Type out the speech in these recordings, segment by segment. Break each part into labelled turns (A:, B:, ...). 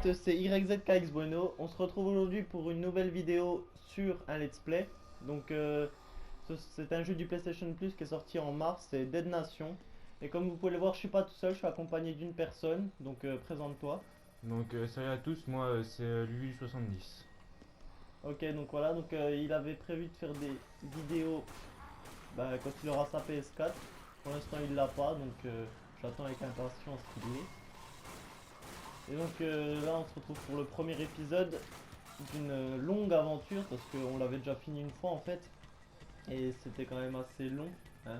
A: fait, c'est YZKX Bueno. On se retrouve aujourd'hui pour une nouvelle vidéo sur un let's play. Donc, c'est un jeu du PlayStation Plus qui est sorti en mars, c'est Dead Nation. Et comme vous pouvez le voir, je suis pas tout seul, je suis accompagné d'une personne. Donc, présente-toi.
B: Donc salut à tous, moi c'est Lulu70.
A: Ok, donc voilà, donc il avait prévu de faire des vidéos quand il aura sa PS4. Pour l'instant, il l'a pas, donc j'attends avec impatience qu'il l'ait. Et donc là, on se retrouve pour le premier épisode d'une longue aventure parce qu'on l'avait déjà fini une fois en fait et c'était quand même assez long, hein.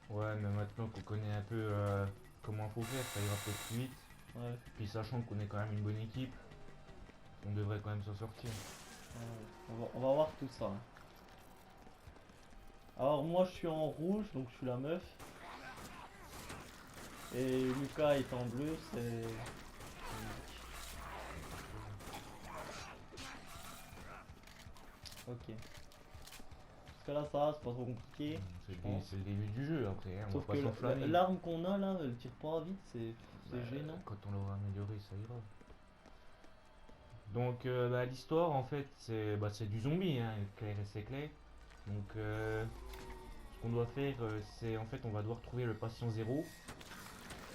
B: Ouais, mais maintenant qu'on connaît un peu comment faut faire, ça ira peut-être plus vite.
A: Ouais,
B: Puis sachant qu'on est quand même une bonne équipe, on devrait quand même s'en sortir.
A: on va voir tout ça, hein. Alors moi je suis en rouge donc je suis la meuf et Lucas est en bleu, c'est... Ok. Parce que là ça va, c'est pas trop compliqué, je pense.
B: C'est le début du jeu après, hein, on
A: Sauf
B: va
A: que
B: pas s'enflammer.
A: l'arme qu'on a là, elle tire pas vite,
B: Bah,
A: c'est gênant.
B: quand on l'aura amélioré, ça ira. Donc l'histoire en fait c'est du zombie, hein, clair et c'est clair. Donc ce qu'on doit faire c'est en fait on va devoir trouver le patient zéro.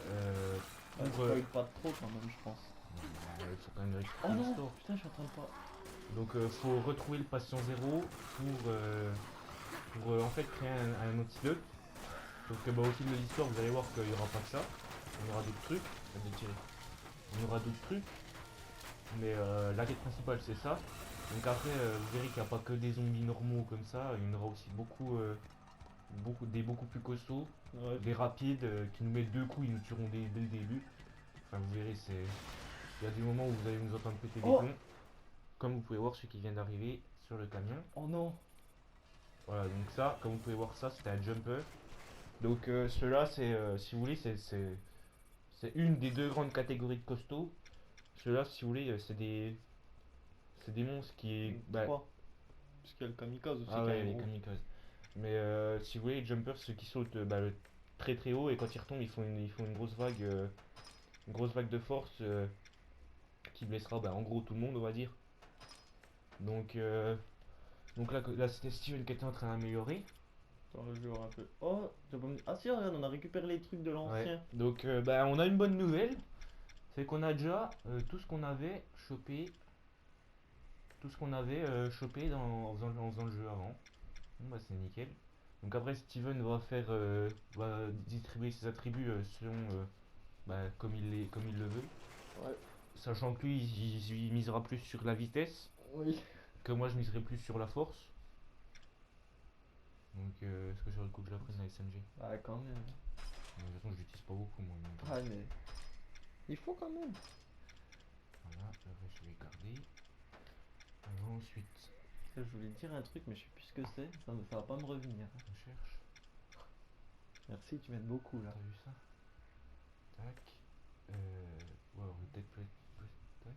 B: Euh,
A: Ouais,
B: pour,
A: spoil pas trop quand même je pense.
B: il faut quand même
A: Oh
B: expliquer
A: non,
B: l'histoire.
A: putain je suis en train de pas...
B: Donc faut retrouver le patient zéro pour en fait créer un antidote. Sauf que au fil de l'histoire vous allez voir qu'il n'y aura pas que ça. On aura d'autres trucs. On aura d'autres trucs. Mais la quête principale c'est ça. Donc après vous verrez qu'il n'y a pas que des zombies normaux comme ça. Il y en aura aussi beaucoup plus costauds.
A: Ouais.
B: Des rapides qui nous mettent deux coups, ils nous tueront dès le début. Enfin vous verrez c'est. Il y a des moments où vous allez nous entendre péter des
A: Oh,
B: plombs. Comme vous pouvez voir celui qui vient d'arriver sur le camion.
A: oh non.
B: Voilà, donc ça, comme vous pouvez voir, ça c'était un jumper. Donc ceux-là, si vous voulez, c'est une des deux grandes catégories de costauds. Ceux-là, si vous voulez, c'est des monstres qui. Bah,
A: 3. Parce qu'il y a le kamikaze aussi
B: ah
A: qui est
B: ouais,
A: en
B: les
A: haut.
B: kamikazes. Mais si vous voulez, les jumpers, ceux qui sautent très très haut et quand ils retombent, ils font une grosse vague de force qui blessera en gros tout le monde, on va dire. Donc, donc là c'était Steven qui était en train d'améliorer.
A: Attends, je vais voir un peu. Oh, j'ai pas mis... Ah si, regarde, on a récupéré les trucs de
B: Ouais.
A: l'ancien.
B: Donc on a une bonne nouvelle, c'est qu'on a déjà tout ce qu'on avait chopé, chopé en faisant le jeu avant. Bon, bah c'est nickel. Donc après Steven va distribuer ses attributs selon comme il le veut.
A: Ouais.
B: Sachant que lui il misera plus sur la vitesse,
A: Oui.
B: que moi je miserai plus sur la force. Donc est-ce que sur le coup que je la prenne la SMG?
A: Ah, quand même.
B: De toute façon je l'utilise pas beaucoup moi. Donc,
A: Ah, mais... Il faut quand même.
B: voilà, après je vais garder. Alors, ensuite
A: Je voulais te dire un truc, mais je sais plus ce que c'est. Ça va pas me revenir.
B: on cherche.
A: Merci, tu m'aides beaucoup là.
B: T'as vu ça? Tac. Ou alors le dead plate. Tac.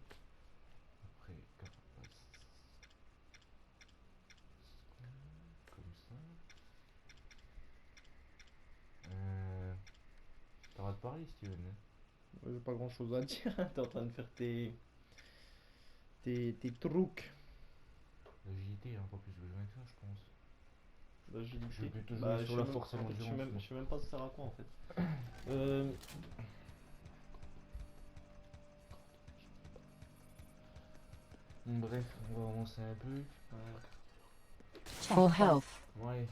B: Après, carapace. Comme ça. T'auras de parler, Steven, hein.
A: J'ai pas grand chose à dire. T'es en train de faire tes trucs.
B: L'agilité, hein, pas plus besoin que ça, je pense.
A: L'agilité.
B: Je vais plutôt jouer
A: Bah,
B: sur la force et
A: en fait,
B: l'endurance, moi.
A: je sais même pas ça sert à quoi en fait. Euh...
B: Bon, bref, on va avancer un peu.
C: Full health.
B: Ouais.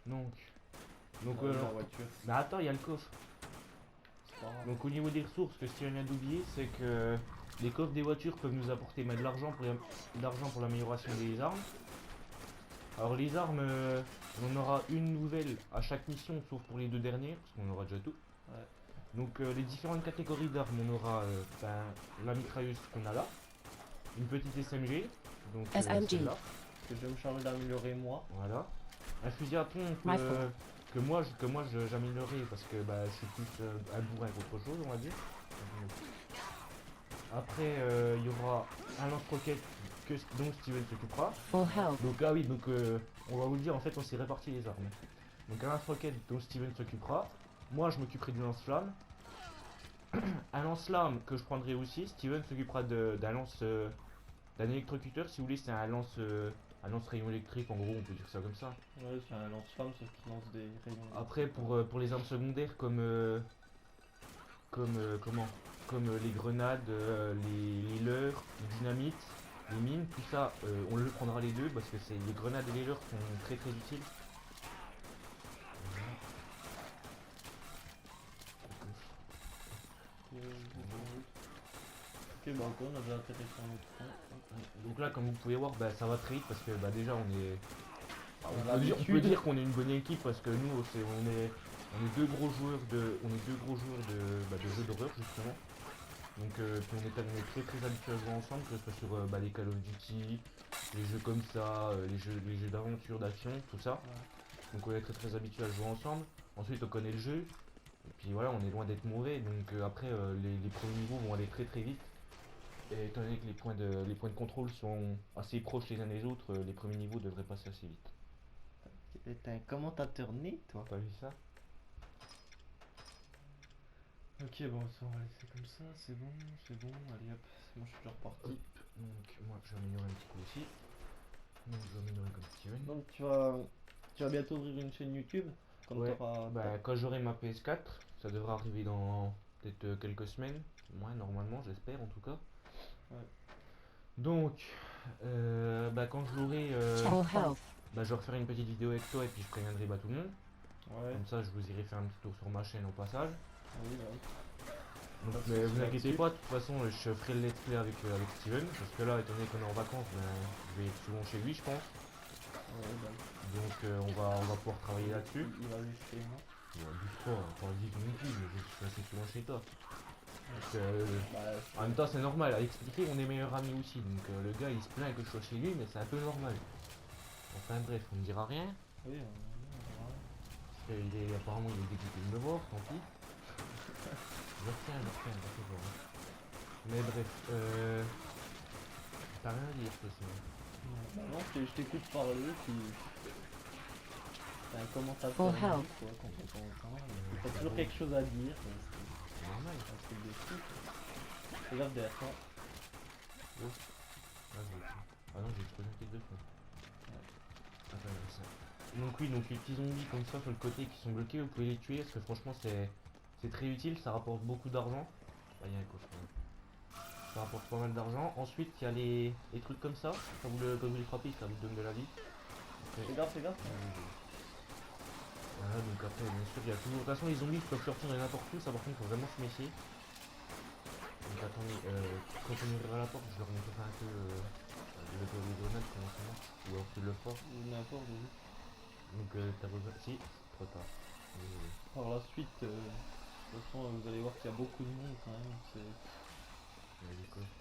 B: Donc. Donc,
A: la voiture.
B: mais attends, il y a le coffre.
A: C'est pas grave.
B: Donc, au niveau des ressources, ce que Steven vient d'oublier, c'est que les coffres des voitures peuvent nous apporter de l'argent pour l'amélioration des armes. Alors, les armes, on aura une nouvelle à chaque mission, sauf pour les deux dernières, parce qu'on aura déjà tout.
A: Ouais.
B: Donc, les différentes catégories d'armes, on aura la mitrailleuse qu'on a là, une petite SMG, donc
C: SMG.
B: celle-là.
A: Que je vais me charger d'améliorer moi.
B: Voilà. Un fusil à pompe
C: Rifle.
B: que moi j'améliorerai parce que je suis plus un bourrin qu'autre chose, on va dire. Après, il y aura un lance-roquette dont Steven s'occupera.
C: Full health.
B: Donc, ah oui, donc on va vous le dire, en fait, on s'est réparti les armes. Donc, un lance-roquette dont Steven s'occupera. Moi, je m'occuperai du lance-flamme. Un lance-flamme que je prendrai aussi. Steven s'occupera d'un d'un électrocuteur. Si vous voulez, c'est un lance-rayon électrique. En gros, on peut dire ça comme ça.
A: Ouais, c'est un lance-flamme sauf qu'il lance des rayons.
B: Après, pour les armes secondaires comment? Comme les grenades, les leurres, les dynamites, les mines, tout ça, on le prendra les deux parce que les grenades et les leurres sont très très utiles.
A: Ok, bah ok, on a déjà atterri sur un autre point.
B: Donc là, comme vous pouvez voir, bah, ça va très vite parce que bah, déjà
A: On a
B: on peut
A: l'habitude.
B: dire qu'on est une bonne équipe parce que nous, on est deux gros joueurs de jeux d'horreur justement. Donc puis on est très très habitués à jouer ensemble, que ce soit sur bah, les Call of Duty, les jeux comme ça, les jeux d'aventure, d'action, tout ça.
A: Ouais.
B: Donc on est très très habitués à jouer ensemble. Ensuite on connaît le jeu. Et puis voilà, on est loin d'être mauvais. Donc après les premiers niveaux vont aller très très vite. Et étant donné que les points de contrôle sont assez proches les uns des autres, les premiers niveaux devraient passer assez vite.
A: T'es un commentateur né, toi.
B: T'as vu ça?
A: Ok, bon, ça, on va laisser comme ça, c'est bon, allez hop, moi je suis déjà reparti.
B: Donc moi je vais améliorer un petit coup aussi. Donc je vais améliorer comme Steven.
A: Donc tu vas bientôt ouvrir une chaîne YouTube quand
B: Ouais,
A: t'auras...
B: bah, quand j'aurai ma PS4, ça devrait arriver dans peut-être quelques semaines. Moi normalement, j'espère en tout cas.
A: Ouais.
B: Donc, bah, quand je l'aurai,
C: Channel health.
B: bah, je referai une petite vidéo avec toi et puis je préviendrai bah, tout le monde.
A: Ouais,
B: Comme ça, je vous irai faire un petit tour sur ma chaîne au passage.
A: oui, ouais.
B: Donc,
A: Pas de
B: mais
A: soucis
B: vous inquiétez
A: là-dessus.
B: pas, de toute façon, je ferai le let's play avec Steven. Parce que là, étant donné qu'on est en vacances, ben, je vais être souvent chez lui, je pense.
A: Ouais, bah,
B: Donc, on va pouvoir travailler là-dessus.
A: il va vivre chez moi.
B: Bon, abuse pas vivre non plus, mais je suis assez souvent chez toi. Donc,
A: Bah,
B: en même temps, c'est normal. À expliquer, on est meilleurs amis aussi. Donc, le gars, il se plaint que je sois chez lui, mais c'est un peu normal. Enfin, bref, on ne dira rien.
A: oui,
B: Parce apparemment, il est dégoûté de me voir, tant pis. Je retiens, ça fait voir. Mais bref, t'as rien à dire, toi, sinon.
A: bah non, je t'écoute parler, puis... T'es un commentateur
C: For
A: né,
C: help.
A: quoi, quand on t'entend. T'as toujours quelque chose à dire,
B: C'est normal.
A: c'est un truc de fou. Regarde derrière toi.
B: Ah non, j'ai explosé une tête de fond. Attends, il y a ça. Donc oui, donc les petits zombies comme ça sur le côté qui sont bloqués, vous pouvez les tuer parce que franchement c'est très utile, ça rapporte beaucoup d'argent. Ah, il y a un coffre. Ça rapporte pas mal d'argent. Ensuite, il y a les trucs comme ça. Quand vous les frappez, ça vous donne de la vie. Après,
A: Fais gaffe.
B: voilà, donc après, bien sûr, il y a toujours... De toute façon, les zombies peuvent sortir de n'importe où, ça par contre, faut vraiment se méfier. Donc attendez, quand on ouvrira la porte, je leur montrerai un peu les grenades, comment ça marche. Ou alors tu le feras.
A: Ou n'importe où.
B: Donc t'as besoin... Si, trop tard. Désolé.
A: Par la suite, de toute façon, vous allez voir qu'il y a beaucoup de monde quand même.
B: Il y a des coffres.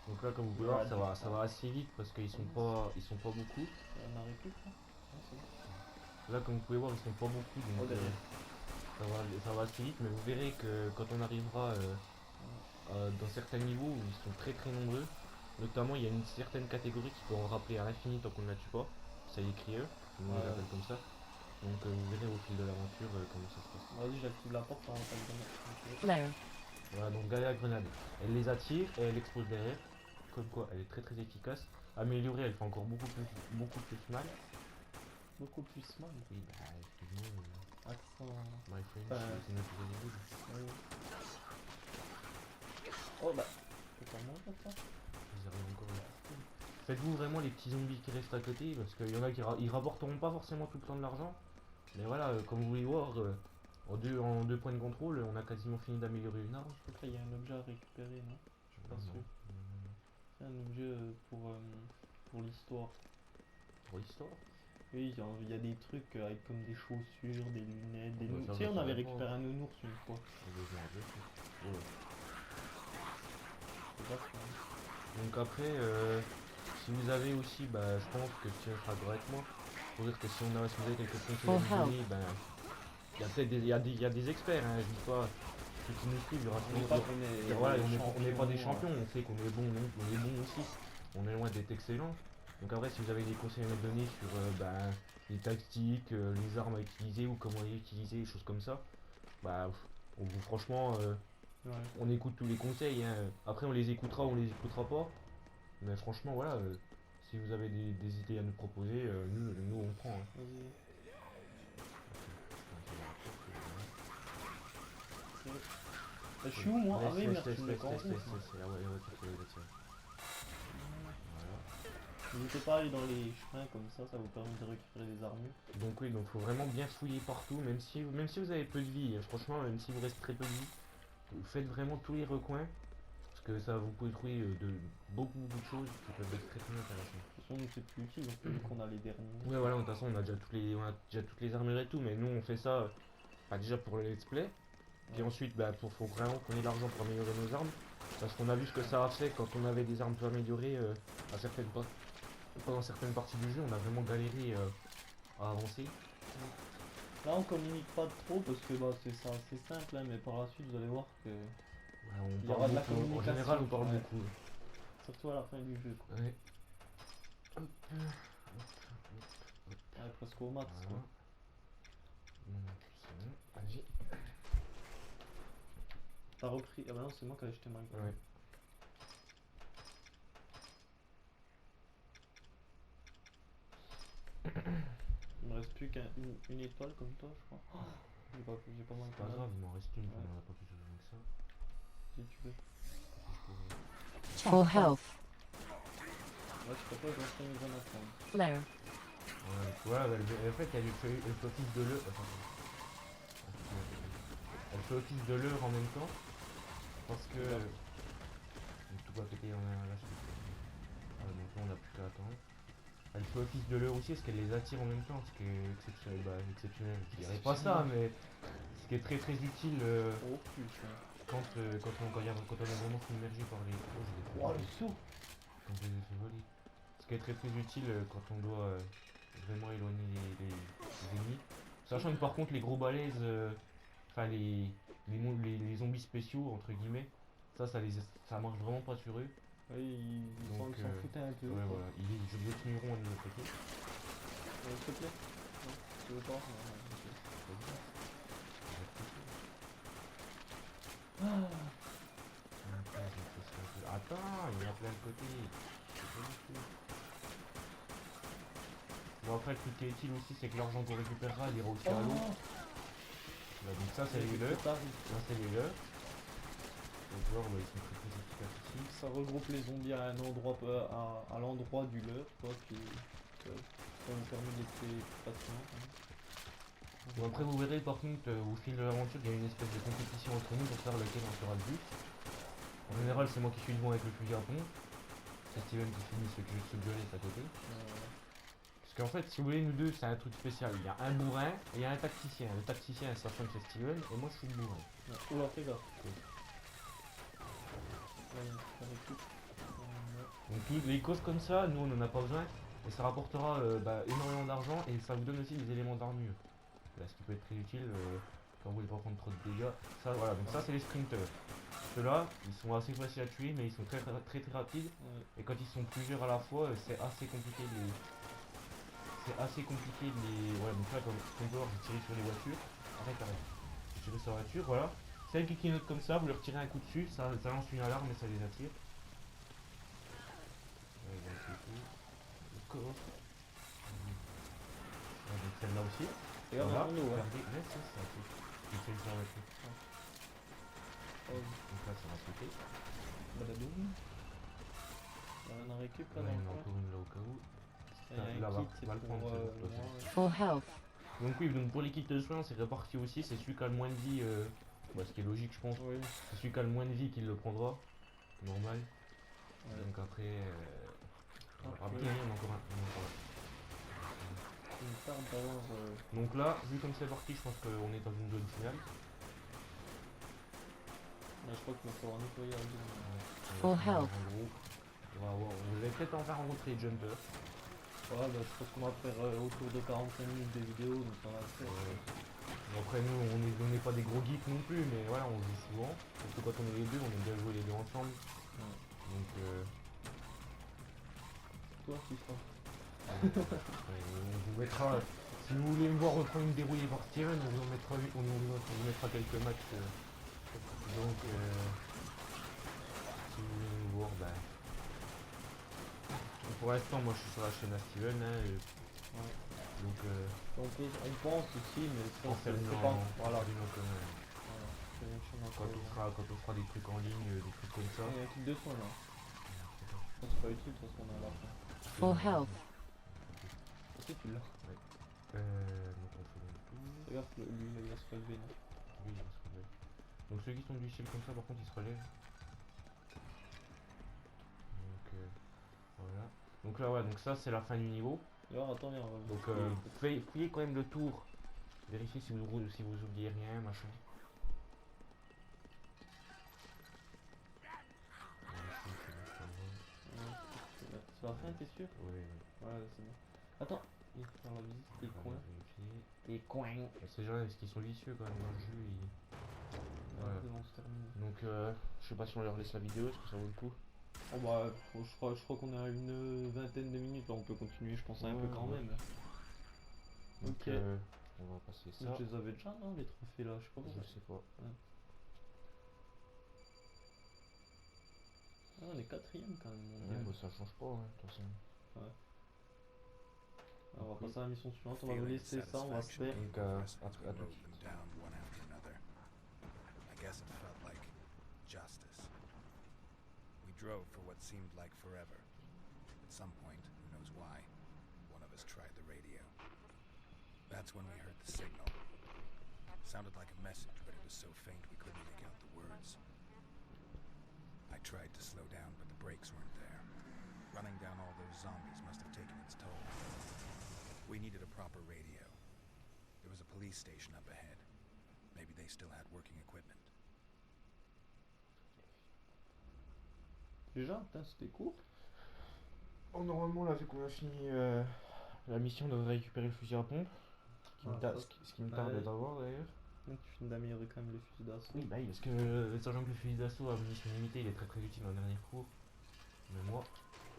B: Donc là, comme vous pouvez voir, ça va assez vite parce qu'ils sont pas beaucoup.
A: Il y en a plus, là. Ah, c'est bon.
B: Là, comme vous pouvez voir, ils sont pas beaucoup, donc
A: Oh, derrière.
B: ça va assez vite. Mais vous verrez que quand on arrivera dans certains niveaux où ils sont très très nombreux, notamment il y a une certaine catégorie qui peut en rappeler à l'infini tant qu'on ne la tue pas. Ça y est crieur, on les appelle comme ça. Donc vous verrez au fil de l'aventure comment ça se passe.
A: Vas-y, j'active la porte avant ta grenade.
C: Low.
B: Voilà, donc Gaia Grenade, elle les attire et elle explose derrière. Comme quoi, elle est très très efficace. Améliorée, elle fait encore beaucoup plus mal.
A: Beaucoup plus mal.
B: Oui, bah excuse-moi.
A: Accent.
B: My French,
A: Enfin,
B: c'est notre good.
A: oui. Oh bah. C'est pas moi ça?
B: Ils arrivent encore là. Faites-vous vraiment les petits zombies qui restent à côté parce qu'il y en a qui ils rapporteront pas forcément tout le temps de l'argent. Mais voilà, comme vous pouvez voir, en deux points de contrôle, on a quasiment fini d'améliorer une arme.
A: Après, il y a un objet à récupérer, non? Je suis pas
B: Non,
A: sûr.
B: non.
A: C'est un objet pour l'histoire.
B: Pour l'histoire.
A: Oui, genre, il y a des trucs avec comme des chaussures, des lunettes, des
B: Bah,
A: nounours.
B: ça,
A: Tu sais,
B: je
A: on avait
B: savais pas.
A: récupéré un nounours une fois.
B: Ouais.
A: C'est pas ça.
B: Donc après, si vous avez aussi, bah, je pense que tu seras d'accord avec moi, pour dire que si vous avez quelques conseils à
C: For
B: nous
C: help.
B: donner, ben, il y a peut-être il y a des experts, hein, je dis pas, ceux qui nous suivent, il y aura
A: On n'est pas qu'on est,
B: voilà,
A: des
B: on n'est pas des
A: champions,
B: champions, on sait qu'on est bon, on est bon aussi, on est loin d'être excellent. Donc après, si vous avez des conseils à nous donner sur ben, les tactiques, les armes à utiliser ou comment les utiliser, des choses comme ça, bah Bon, bon, franchement,
A: Ouais.
B: on écoute tous les conseils, hein. Après, on les écoutera ou on les écoutera pas. Mais franchement, voilà, si vous avez des idées à nous proposer, nous on prend, hein.
A: Vas-y. Je suis où moi? Ah oui, merde, tu me mets qu'en haut.
B: Laisse. Ah ouais, ouais, tiens. Voilà.
A: N'hésitez pas à aller dans les chemins comme ça vous permet de récupérer des armures.
B: Donc oui, donc faut vraiment bien fouiller partout, même si vous avez peu de vie, franchement, même si vous reste très peu de vie, vous faites vraiment tous les recoins, parce que ça vous pouvez trouver beaucoup de choses qui peuvent être très très intéressantes.
A: De toute façon, nous c'est plus utile, donc vu qu'on a les derniers.
B: Ouais voilà, de toute façon on a déjà toutes les armures et tout, mais nous on fait ça déjà pour le let's play, puis
A: Ouais.
B: ensuite faut vraiment qu'on ait l'argent pour améliorer nos armes, parce qu'on a vu ce que ça a fait quand on avait des armes peu améliorées pendant certaines parties du jeu, on a vraiment galéré à avancer.
A: Là on communique pas trop parce que bah c'est ça, c'est simple hein, mais par la suite vous allez voir que
B: Ouais,
A: il y aura de la
B: en
A: communication.
B: général on parle
A: Ouais.
B: beaucoup.
A: Surtout à la fin du jeu quoi.
B: Ouais.
A: Ouais, presque au max
B: Voilà.
A: quoi.
B: C'est bon, vas-y.
A: T'as repris. Ah bah non c'est moi qui avais jeté ma gueule.
B: Ouais.
A: Il me reste plus qu'une étoile comme toi je crois. Oh, j'ai pas mal
B: C'est pas grave, il m'en reste une,
A: Ouais.
B: on en a pas plus besoin que ça.
A: si tu veux.
C: Full health.
A: Là je peux pas lancer mes zones à prendre.
C: Flare.
B: Ouais, voilà, en fait, elle fait office de leurre. Elle fait office de leurre en même temps. Parce que. Donc, tout va péter en un là, donc là, on a plus qu'à attendre. Elle fait office de leurre aussi parce qu'elle les attire en même temps. Ce qui est exceptionnel. Bah, exceptionnel, je dirais pas ça, mais ce qui est très très utile
A: Oh putain.
B: quand on est vraiment submergé par les. Oh, je l'ai fait
A: Oh
B: voler.
A: le saut.
B: Quand je les ai fait voler. Ce qui est très très utile quand on doit vraiment éloigner les ennemis. Sachant que par contre les gros balaises, enfin les zombies spéciaux entre guillemets, ça marche vraiment pas sur eux.
A: Ouais, ils
B: Donc,
A: s'en foutaient un peu.
B: Ouais
A: quoi.
B: voilà, ils continueront à nous attaquer.
A: S'il te plaît. Non, tu veux pas? Non, ok.
B: Attends, il y en a plein de côtés. C'est pas du tout. Bon après le truc qui est utile aussi c'est que l'argent qu'on récupérera il ira aussi à l'eau. Là, donc ça c'est les leurs. Là c'est les leurs. Les joueurs ils sont très très efficaces ici.
A: Ça regroupe les zombies à un endroit, à l'endroit du leur, quoi, ça nous permet de les tuer plus facilement.
B: Bon après vous verrez par contre au fil de l'aventure il y a une espèce de compétition entre nous pour savoir lequel en sera le but. En général c'est moi qui suis devant avec le fusil à pompe. C'est Steven qui finit ce violet à côté. Parce qu'en fait si vous voulez nous deux c'est un truc spécial. Il y a un bourrin et il y a un tacticien. Le tacticien sachant que c'est Steven et moi je suis le bourrin.
A: Oula, fais gaffe.
B: Donc les causes comme ça, nous on en a pas besoin. Et ça rapportera énormément d'argent et ça vous donne aussi des éléments d'armure. Là, ce qui peut être très utile quand vous voulez pas prendre trop de dégâts. Ça voilà, donc ça c'est les sprinters. Ceux-là, ils sont assez faciles à tuer mais ils sont très rapides. Et quand ils sont plusieurs à la fois, c'est assez compliqué de les. Voilà, donc là comme dehors, j'ai tiré sur les voitures. Arrête. J'ai tiré sur la voiture, voilà. Celles qui clignotent comme ça, vous leur tirez un coup dessus, ça lance une alarme et ça les attire. Ouais, donc c'est tout. Le coffre. Ouais, donc celle-là aussi.
A: Regarde
B: Voilà,
A: dans mon dos, ouais.
B: regardez, ouais, ça, c'est un truc. J'ai fait sur la voiture.
A: Oh,
B: Donc là, ça va sauter.
A: badaboum. On en récup là
B: Ouais,
A: dans
B: il y
A: le
B: en a
A: coin.
B: encore une là au cas où.
A: Il y a
B: Là,
A: un
B: va
A: kit, c'est
B: le
A: pour
B: prendre, c'est pour toi,
A: moi.
C: Full health.
B: Donc oui, donc pour les kits de soins, c'est réparti aussi. C'est celui qui a le moins de vie, ce qui est logique, je pense.
A: Oui.
B: C'est celui qui a le moins de vie qui le prendra. Normal.
A: Ouais.
B: Donc après.
A: Après.
B: Il y en a encore un.
A: Une tarte d'avoir.
B: Donc là, vu comme c'est parti, je pense qu'on est dans une zone finale.
A: Je crois qu'il va falloir nettoyer la zone.
C: Full health.
B: En gros, vous allez peut-être enfin rencontrer les jumpers.
A: Ouais, bah, je pense qu'on va faire autour de 45 minutes de vidéo, donc on va le faire.
B: Bon, après nous, on n'est pas des gros geeks non plus, mais voilà, on joue souvent. Surtout quand on est les deux, on aime bien jouer les deux ensemble.
A: Ouais.
B: Donc,
A: Toi, qui sera.
B: on vous mettra, si Si vous voulez me voir reprendre une dérouillée par Steven, on vous en mettra, on vous mettra quelques matchs. Donc, si vous voulez me voir, bah. Pour l'instant, moi je suis sur la chaîne à Steven, hein,
A: Ouais.
B: donc
A: On pense aussi, mais ça,
B: en faire
A: c'est
B: une
A: pas.
B: en-
A: Voilà.
B: en faire une en commun.
A: Voilà. C'est une chaîne
B: Quand
A: encore,
B: quand on fera des trucs en ligne, des trucs comme ça.
A: Il y a un truc de son là. Ça, c'est pas utile de toute façon, on a la fin.
C: Full health.
A: Est-ce que tu l'as?
B: Donc on fait le tour.
A: Regarde, lui, il va se relever. Non.
B: Oui, il va se relever. Donc ceux qui sont du ciel comme ça, par contre, ils se relèvent. Donc voilà. Donc là, ouais, donc ça c'est la fin du niveau.
A: D'ailleurs, attendez, on va
B: Donc
A: vérifier.
B: fouillez quand même le tour. Vérifiez si vous oubliez rien, machin.
A: C'est la fin, t'es sûr?
B: Oui,
A: Ouais, c'est bon. Attends, il faut faire la visite des coins.
B: vérifier.
A: Des coins.
B: On sait jamais parce qu'ils sont vicieux quand même dans le jeu. Voilà.
A: C'est bon, c'est terminé.
B: Donc je sais pas si on leur laisse la vidéo, est-ce que ça vaut le coup?
A: Oh bah, je crois qu'on a une vingtaine de minutes, là, on peut continuer, je pense un peu quand
B: Ouais.
A: même.
B: Donc
A: Ok.
B: on va passer ça.
A: Donc, je les avais déjà, non, les trophées là, je sais pas pourquoi.
B: Je sais pas.
A: Ah, on est quatrième quand même, mon
B: Ouais,
A: gars.
B: bah, ça change pas, hein, de toute façon.
A: Alors, on va
B: Oui.
A: passer à la mission suivante, on va vous laisser ça, on va se faire.
B: Donc à tout de suite.
D: I guess it felt like justice. We drove for what seemed like forever. At some point, who knows why, one of us tried the radio. That's when we heard the signal. Sounded like a message, but it was so faint we couldn't make out the words. I tried to slow down, but the brakes weren't there. Running down all those zombies must have taken its toll. We needed a proper radio. There was a police station up ahead. Maybe they still had working equipment.
A: Déjà, putain, c'était court.
B: Oh, normalement, là, vu qu'on a fini la mission de récupérer le fusil à pompe, ce qui me tarde
A: ouais.
B: d'avoir d'ailleurs.
A: Donc, tu finis d'améliorer quand même les fusils d'assaut.
B: Oui, bah oui, parce que sachant que le fusil d'assaut à munition limitée, il est très utile en dernier cours. Mais moi,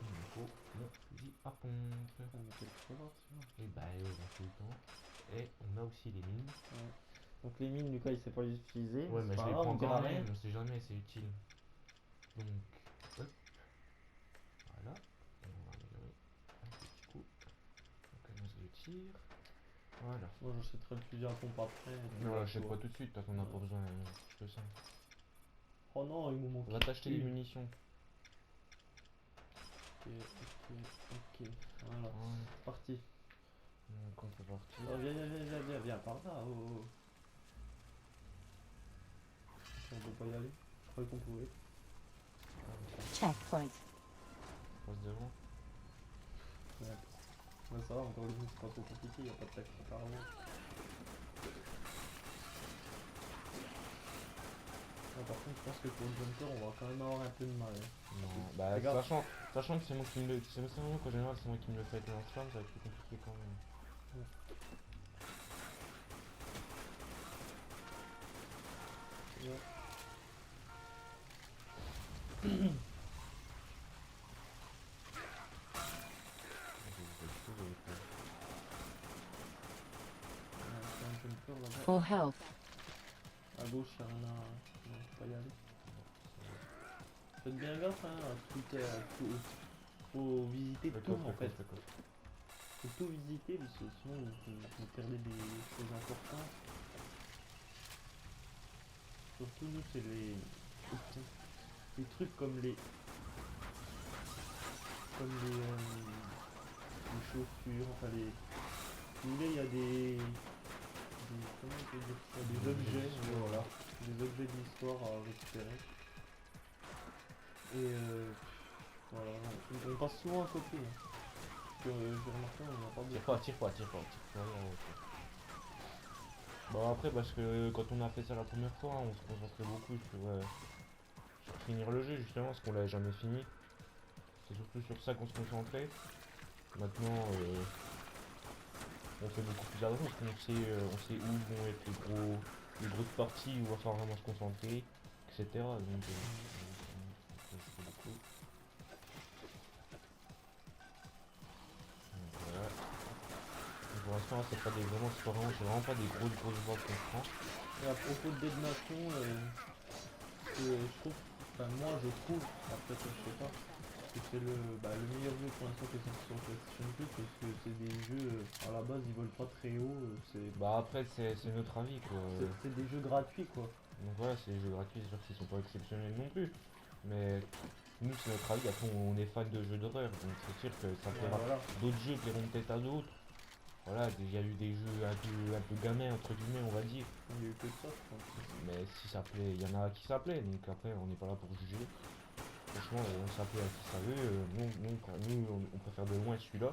B: il me faut mon fusil à pompe.
A: On met quelque chose là, tu vois.
B: Et bah, on fait le temps. Et on a aussi les mines.
A: Donc, les mines, Lucas, il sait pas les utiliser.
B: Ouais, mais
A: c'est
B: je
A: pas
B: les
A: grave,
B: prends
A: on dira
B: quand
A: rien.
B: même, on sait jamais, c'est utile. Donc, hop. Voilà. Et on va améliorer un petit coup. Donc, on lance le tir. Voilà.
A: Moi, j'achèterai le fusil à pompe après. et puis
B: Non,
A: voilà,
B: j'achète
A: tu
B: pas
A: vois.
B: tout de suite, parce qu'on n'a pas besoin de ça.
A: Oh non, il me manque.
B: On va t'acheter des
A: une.
B: munitions.
A: Ok. Voilà,
B: Voilà.
A: c'est parti.
B: Donc on peut partir.
A: Oh, viens, par là. Oh. On peut pas y aller. Je croyais qu'on pouvait.
C: Checkpoint.
B: On passe devant.
A: Ouais, ça va, encore une fois, c'est pas trop compliqué, y a pas de texte apparemment. Par contre, je pense que pour le jumper, on va quand même avoir un peu de mal. Hein.
B: Non, bah
A: Regarde.
B: sachant que c'est moi qui me le. C'est moi qu'en général c'est moi qui me le fais avec le lance-flamme, ça va être plus compliqué quand même.
A: Ouais. C'est un jumper là-bas.
C: Full health.
A: À gauche, il y en a. Non, je peux pas y aller. Faites bien gaffe, hein, à Twitter. Faut visiter
B: Le
A: tout
B: coffre,
A: en fait.
B: le coffre.
A: Faut tout visiter parce que sinon vous perdez des choses importantes. Surtout nous c'est les trucs comme les chaussures, enfin les. Si vous voulez, il y a des comment on peut dire ça, des objets, voilà, des objets de l'histoire à récupérer. Et voilà, on passe souvent à côté. Hein. J'ai remarqué, on n'a pas beaucoup.
B: Tire pas. Bon après parce que quand on a fait ça la première fois, on se concentrait beaucoup sur finir le jeu justement parce qu'on l'avait jamais fini. C'est surtout sur ça qu'on se concentrait. Maintenant on fait beaucoup plus attention parce qu'on sait où vont être les grosses parties où il va falloir vraiment se concentrer, etc. Donc on fait beaucoup. Donc, voilà. l'instant, là, c'est vraiment pas des grosses vagues qu'on prend.
A: Et à propos de Dead Nation, je trouve, enfin moi je trouve, après ça, je sais pas, que c'est le meilleur jeu pour l'instant qui est sorti sur PlayStation Plus parce que c'est des jeux, à la base ils volent pas très haut,
B: Bah après, c'est notre avis, quoi.
A: c'est des jeux gratuits quoi.
B: Donc voilà, c'est des jeux gratuits, c'est sûr qu'ils sont pas exceptionnels non plus. Mais nous, c'est notre avis, après, on est fan de jeux d'horreur, donc c'est sûr que ça
A: Ouais,
B: plaira.
A: voilà.
B: D'autres jeux plairont peut-être à d'autres. Voilà, il y a eu des jeux un peu gamins, entre guillemets, on va dire.
A: Il y a eu que ça je pense.
B: Mais si ça plaît, il y en a qui ça plaît, donc après, on n'est pas là pour juger. Franchement, ça plaît à qui ça veut. On préfère de loin celui-là.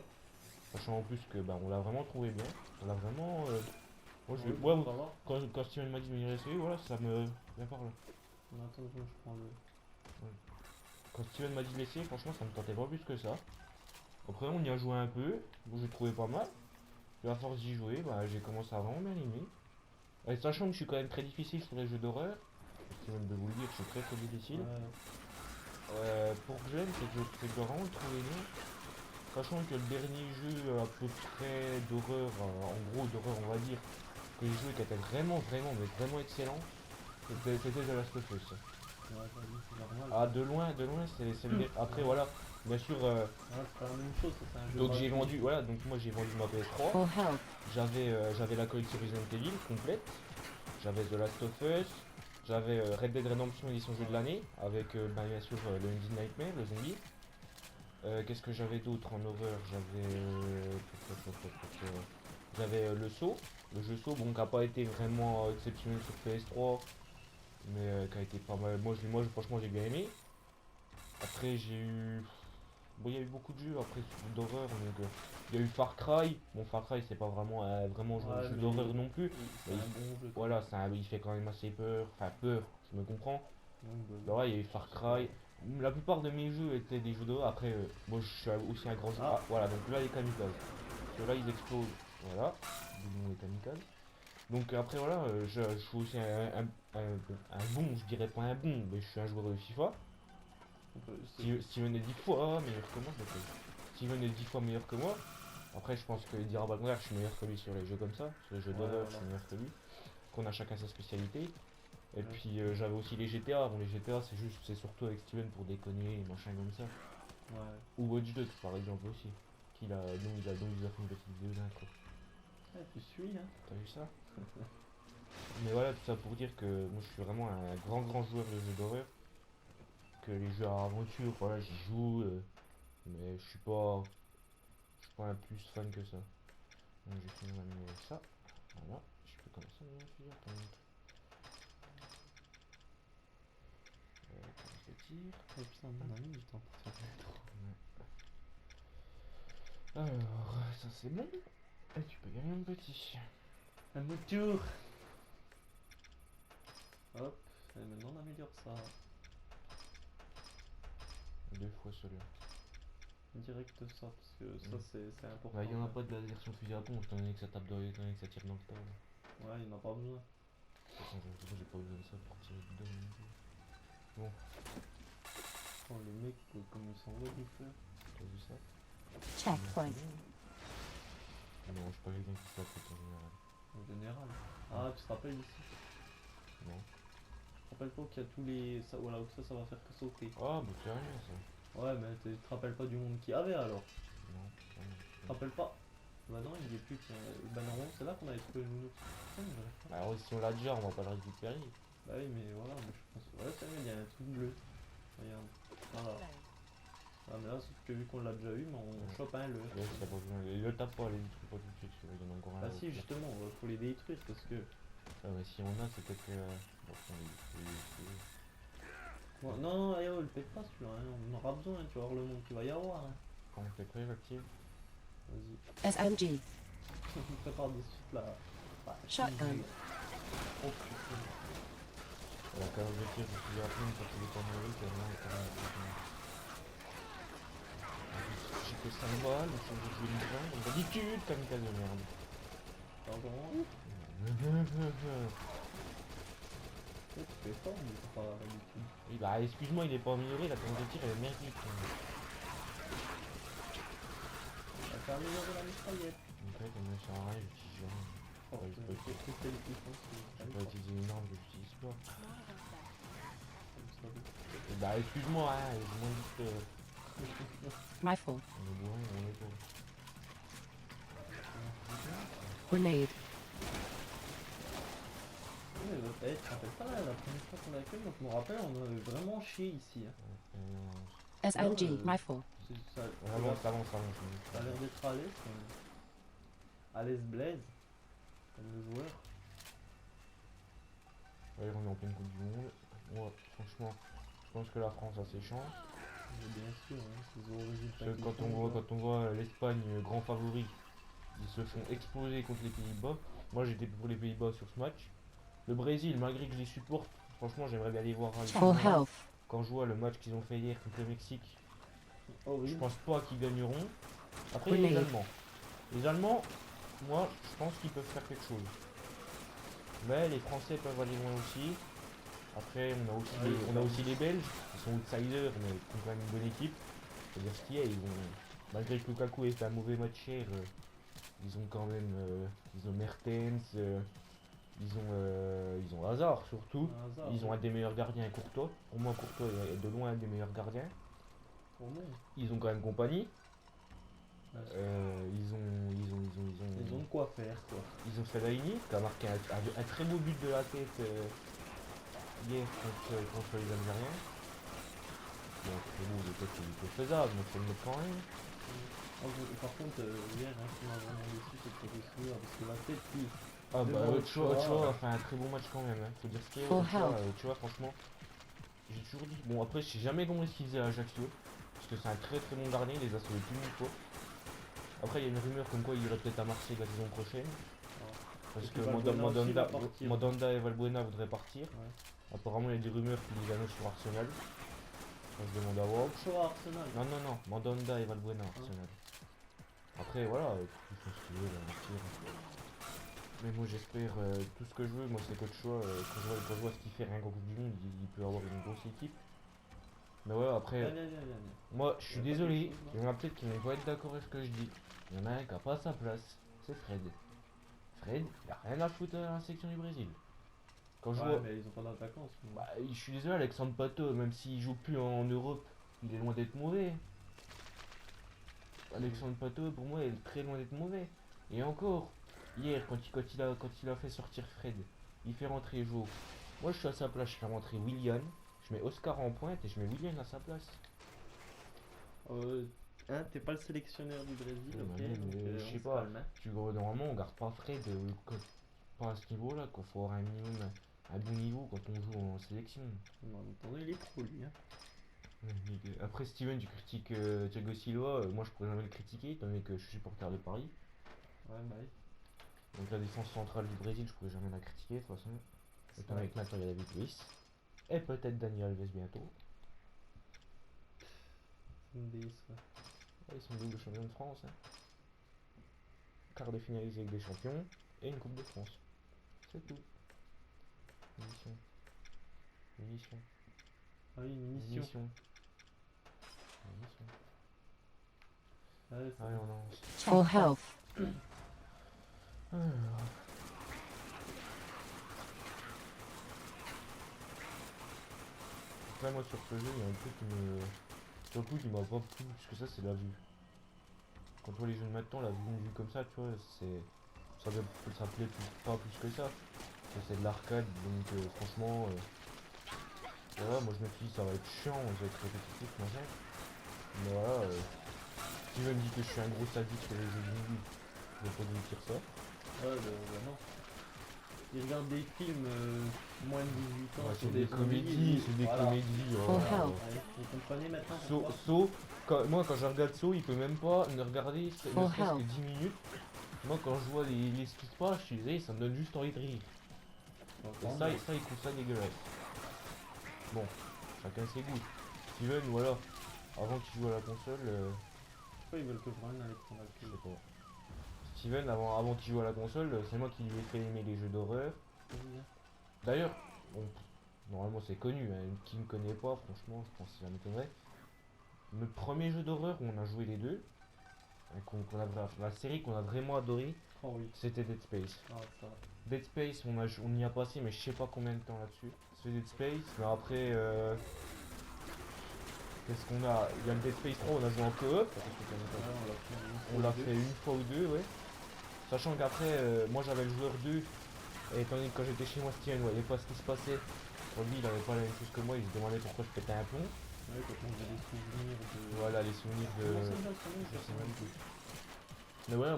B: Sachant en plus que bah, on l'a vraiment trouvé bien. On l'a vraiment. Moi,
A: Oui,
B: ouais,
A: ça va.
B: quand Steven m'a dit de venir essayer, voilà, ça me. Viens par là.
A: Attends, je prends le...
B: Quand Steven m'a dit de l'essayer, franchement, ça me tentait pas plus que ça. Après, on y a joué un peu. Moi, j'ai trouvé pas mal. Et à force d'y jouer, bah, j'ai commencé à vraiment bien aimer. Et sachant que je suis quand même très difficile sur les jeux d'horreur. Steven de vous le dire, je suis très difficile. Pour que j'aime, c'est que je dois vraiment le trouver bien. Sachant que le dernier jeu à peu près d'horreur, en gros d'horreur on va dire, que j'ai joué qui était mais vraiment excellent, c'était The Last of Us.
A: Ouais, vas-y, c'est normal.
B: Ah de loin c'est le après voilà, bien sûr
A: Ouais, c'est pas la même chose, ça, c'est un jeu
B: donc j'ai
A: gratuit.
B: vendu, voilà, donc moi j'ai vendu ma PS3,
C: Full health.
B: j'avais la collection Resident Evil complète, j'avais The Last of Us, j'avais Red Dead Redemption édition jeu de l'année, avec bah, bien sûr le Undead Nightmare, le zombie. Qu'est-ce que j'avais d'autre en horreur? J'avais le saut, le jeu saut, bon qui a pas été vraiment exceptionnel sur PS3, mais qui a été pas mal. Moi franchement j'ai bien aimé. Après j'ai eu, bon il y a eu beaucoup de jeux après d'horreur, donc il y a eu Far Cry. Bon Far Cry c'est pas vraiment vraiment
A: Ouais,
B: jeu
A: mais
B: d'horreur non plus.
A: c'est un bon jeu.
B: Voilà, il fait quand même assez peur, enfin peur, je me comprends.
A: Donc,
B: Alors là, il y a eu Far Cry. La plupart de mes jeux étaient des jeux d'horreur. Après, moi je suis aussi un grand joueur.
A: Ah.
B: Ah, voilà, donc là, les kamikazes. Ceux-là, ils explosent. Voilà, du nom les kamikazes. Donc après, voilà, je suis aussi un bon, je dirais pas un bon, mais je suis un joueur de FIFA. Steven est 10 fois meilleur que moi, Steven est 10 fois meilleur que moi. Après, je pense qu'il dira pas le contraire, je suis meilleur que lui sur les jeux comme ça. Sur les jeux d'horreur, je suis meilleur que lui. Qu'on a chacun sa spécialité. Et puis j'avais aussi les GTA. Bon, les GTA, c'est surtout avec Steven pour déconner et machin comme ça.
A: Ouais.
B: Ou Watch Dogs par exemple aussi. Donc il a fait une petite vidéo d'un coup.
A: Ouais, tu suis, hein.
B: T'as vu ça? Mais voilà, tout ça pour dire que moi je suis vraiment un grand joueur de jeux d'horreur. Que les jeux à aventure, voilà, j'y joue. Mais je suis pas un plus fan que ça. Donc je vais finir d'amener ça. Voilà, je peux commencer à me finir par contre. Commence le tir.
A: Oh putain, mon ami, j'étais en train de faire le tour.
B: Alors, ça c'est bon. Et tu peux y aller mon petit.
A: Un autre tour. Hop, et maintenant on améliore ça.
B: 2 fois celui-là.
A: Direct ça, parce que ça c'est important.
B: Bah, il y en a pas de la version fusil à pompe, étant donné que ça tape dans étant donné que ça tire dans le tas.
A: Ouais, il en a pas besoin.
B: De toute façon, j'ai pas besoin de ça pour tirer dedans. Bon,
A: Oh, le mec, comme il s'en va du feu.
B: t'as vu ça?
C: Checkpoint.
B: Non, je suis pas quelqu'un qui s'appelle en général.
A: En général. Ah, tu te rappelles ici?
B: Non.
A: Tu te rappelles pas qu'il y a tous les. Ça, voilà, ça va faire que sauter.
B: Ah, bah c'est rien ça.
A: Ouais, mais tu te rappelles pas du monde qu'il y avait alors?
B: Non,
A: Tu te rappelles pas? Bah non, il y est plus. Tiens. Bah non, c'est là qu'on avait trouvé le nounours. Putain, mais j'arrive pas.
B: alors si on l'a déjà, on va pas le récupérer.
A: Bah oui, mais voilà, mais je pense. Ouais, c'est vrai, il y a un truc bleu. Regarde. Voilà. Ah, mais là, sauf que vu qu'on l'a déjà eu, mais on chope un leurre.
B: Là, t'as pas besoin. Le tape pas, les trucs pas tout de suite, il y en a encore un.
A: Ah, si, justement, faut les détruire parce que.
B: Ah, mais si on a, c'est peut-être que. Bon,
A: Ouais, non, non, le pète pas celui-là, hein, on en aura besoin, tu vas voir le monde qu'il va y avoir. Hein.
B: quand on fait prêt, j'active.
A: Vas-y,
C: SMG.
A: on prépare de suite la.
C: Shotgun.
A: Oh putain.
B: La carte de tir, je suis à peine quand il est pas mauvais, tellement il est quand même. J'ai fait 5 balles, donc ça me joue une balle, comme d'habitude, kamikaze de merde.
A: Pardon. Tu fais fort, mais c'est pas d'habitude.
B: Oui, bah excuse-moi, il est pas amélioré, la carte de tir elle est merdique.
A: On va faire améliorer la mitraillette.
B: En fait, elle me sert à rien, j'utilise jamais.
A: Oh,
B: Ouais,
A: c'est
B: c'est pas
A: c'est celle qui pense
B: Je vais pas utiliser une arme que j'utilise pas.
A: comme ça.
B: Bah excuse-moi, hein, j'ai moins vite que...
C: Rifle.
B: On est bourré, on est pas.
C: Grenade.
A: Ouais, tu te rappelles pas la première fois qu'on l'a fait, moi je me rappelle, on avait vraiment chié ici. Hein.
C: SMG.
A: Euh,
C: Rifle.
A: Ça,
B: Avance, avance,
A: ça a
B: avance.
A: l'air d'être à l'aise quand même. À l'aise Blaise, comme le joueur.
B: Ouais, on est en pleine Coupe du Monde. Moi, franchement, je pense que la France a ses chances.
A: Mais bien sûr, hein, c'est au résultat.
B: Parce que quand on voit l'Espagne grand favori, ils se font exploser contre les Pays-Bas. Moi j'étais pour les Pays-Bas sur ce match. Le Brésil, malgré que je les supporte, franchement j'aimerais bien les voir à
C: Full health.
B: quand je vois le match qu'ils ont fait hier contre le Mexique. Je
A: Horrible.
B: pense pas qu'ils gagneront. Après il y a les
C: Grenade.
B: Allemands. Les Allemands, moi je pense qu'ils peuvent faire quelque chose. Mais les Français peuvent aller loin aussi. Après on a aussi les Belges, qui sont outsiders mais qui ont quand même une bonne équipe. C'est-à-dire ce qu'il y a, malgré que Lukaku ait fait un mauvais match hier, ils ont quand même ils ont Mertens, ils ont Hazard surtout.
A: Un hasard,
B: Ils ont
A: ouais.
B: un des meilleurs gardiens, Courtois. Pour moi, Courtois est de loin un des meilleurs gardiens.
A: Pour moi,
B: Ils ont quand même compagnie.
A: ouais. Ils ont de quoi faire quoi.
B: Ils ont Fellaini qui a marqué un très beau but de la tête hier contre les Algériens. Bon, très beau, peut-être qu'il était faisable, mais faut le mettre quand même.
A: Par contre, hier, hein, ce qui m'a vraiment déçu, c'était le sourire, parce que la tête qui.
B: Ah bah
A: Devant
B: Ochoa a fait un très bon match quand même, hein. Faut dire ce qu'il y a.
C: Full
B: Ochoa,
C: health.
B: tu vois, franchement, j'ai toujours dit. Bon après je sais jamais compris ce qu'il faisait à Ajaccio. Parce que c'est un très très bon gardien, il les a sauvés plus d'une fois. Après il y a une rumeur comme quoi il irait peut-être à Marseille la saison prochaine. Parce
A: Et
B: que
A: puis Valbuena aussi va partir.
B: Mandanda et Valbuena voudraient partir.
A: Ouais.
B: Apparemment il y a des rumeurs qui les annoncent sur Arsenal. On se demande à voir.
A: Ochoa Arsenal.
B: Non, Mandanda et Valbuena Arsenal. Après voilà, ils font ce qu'ils veulent, partir. Mais moi j'espère, tout ce que je veux, moi c'est qu'Ochoa, quand je vois ce qu'il fait rien qu'en Coupe du Monde, il peut avoir une grosse équipe. Mais ouais, après,
A: Viens.
B: moi je
A: Il y
B: suis
A: a pas
B: désolé,
A: quelque chose, là
B: il y en a peut-être qui vont pas être d'accord avec ce que je dis. Il y en a un qui a pas sa place, c'est Fred. Fred, il a rien à foutre à la section du Brésil. Quand je
A: Ouais,
B: vois,
A: mais ils ont pas d'attaquants.
B: bah, je suis désolé, Alexandre Pato, même s'il joue plus en Europe, il est loin d'être mauvais. Alexandre Pato, pour moi, il est très loin d'être mauvais. Et encore, hier, quand il a fait sortir Fred, il fait rentrer Jo. Moi, je suis à sa place, je fais rentrer Willian. Je mets Oscar en pointe et je mets Willian à sa place.
A: Hein, t'es pas le sélectionneur du Brésil,
B: Ouais,
A: ok?
B: mais
A: Donc,
B: je
A: on
B: sais
A: se
B: pas.
A: calme, hein.
B: Normalement, on garde pas Fred pas à ce niveau-là, qu'il faut avoir un minimum, un bon niveau quand on joue en sélection.
A: Non, en attendant, il est pro lui, hein.
B: Après, Steven, tu critiques Thiago Silva. Moi, je pourrais jamais le critiquer, étant donné que je suis supporter de Paris.
A: Ouais, bah oui.
B: Donc, la défense centrale du Brésil, je pourrais jamais la critiquer, de toute façon. Étant donné que maintenant, il y a David Luiz. Et peut-être Daniel Alves bientôt.
A: C'est une déesse, ouais.
B: Ouais, ils sont double champions de France. Hein. Quart de finaliste avec des champions et une Coupe de France. C'est tout. Munition. Munition.
A: Ah oui, munition.
B: Munition. Munition.
A: Ouais,
B: Allez, on avance.
C: Full health.
B: Alors. Après, moi, sur ce jeu, il y a un truc qui me... Sur le coup, qui m'a pas plu, parce que ça, c'est la vue. Quand on voit les jeux de maintenant, la vue, une vue comme ça, tu vois, c'est... Ça plaît pas plus que ça. C'est de l'arcade, donc franchement... Voilà, moi je me suis dit ça va être chiant, ça va être répétitif, machin. Mais voilà, Steven me dit que je suis un gros sadique sur les jeux vidéo. Je vais pas lui dire ça.
A: Ouais, bah non. Il regarde des films moins de 18 ans.
B: Ouais,
A: sur
B: c'est des comédies, c'est des
A: voilà.
B: comédies.
C: Full health.
A: Ouais, vous comprenez maintenant
B: Moi quand je regarde So, il peut même pas me regarder ne
C: Full
B: serait-ce que
C: health.
B: 10 minutes. Moi quand je vois ce qui se passe, je suis désolé, ça me donne juste envie de rire. Et ça, il trouve ça dégueulasse. Bon, chacun ses goûts. Steven, voilà, avant qu'il joue à la console,
A: Pourquoi ils veulent que Brian aille prendre la
B: je
A: clé?
B: sais pas. Steven, avant qu'il joue à la console, c'est moi qui lui ai fait aimer les jeux d'horreur. D'ailleurs, bon, normalement c'est connu, hein, qui me connaît pas, franchement, je pense que ça m'étonnerait. Le premier jeu d'horreur où on a joué les deux, la série qu'on a vraiment adoré,
A: Oh oui.
B: c'était Dead Space.
A: Ah, ça.
B: Dead Space, on y a passé, mais je sais pas combien de temps là-dessus. C'est Dead Space, mais après, qu'est-ce qu'on a? Il y a le Dead Space 3, on a joué en coop.
A: Ouais, on l'a fait une
B: On l'a
A: fois ou
B: fait
A: deux.
B: une fois ou deux, ouais. Sachant qu'après, moi j'avais le joueur 2, et étant donné que quand j'étais chez moi, Steven voyait pas ce qui se passait. Pour lui, il avait pas la même chose que moi, il se demandait pourquoi je pétais un plomb.
A: Ouais, quand on faisait des souvenirs de.
B: Voilà, les souvenirs de.
A: Comment ça s'appelle, ce nom,
B: Je
A: ça
B: sais même plus. Mais ouais,